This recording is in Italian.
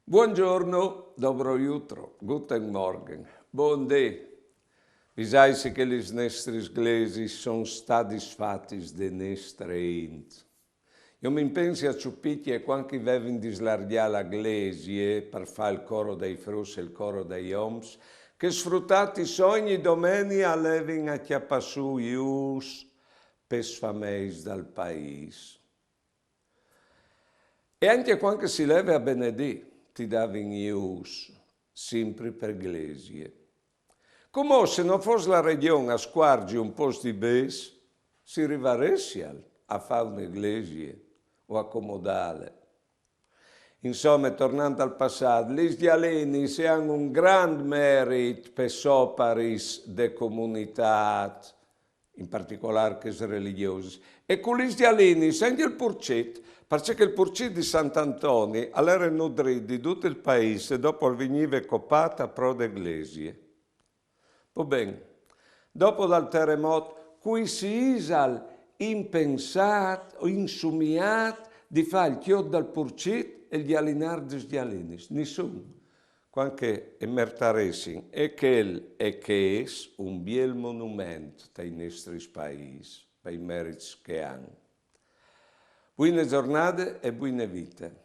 Buongiorno, dobro jutro, guten Morgen, buon dì. Vi sai che le nostre inglesi sono stati fatti de nostre int. Io mi penso a ciupiti e quando vedono di slargiare la glesie per fare il coro dei frus e il coro dei oms, che sfruttati ogni domenica levin a chiappassù ius pes fameis dal paese. E anche quando si leva a benedì, ti davin ius, sempre per iglesie. Come se non fosse la regione a squargi un posto di bes, si rivaressi a fare un'iglesia o accomodare. Insomma, tornando al passato, gli israelini hanno un grande merito per soparis de comunità, in particolare che religiose. E con gli israelini, anche il purcit, perché il purcit di Sant'Antonio era nutrito di tutto il paese dopo veniva coppata pro d'eglesie. Va bene, dopo dal terremoto, qui si isal impensato, insumiato di fare il chiodo dal purcit e gli alinar degli israelini. Nessuno. Quanche emertaressin e che è un bel monumento dai nostri paesi, per i meriti che hanno. Buone giornate e buone vite.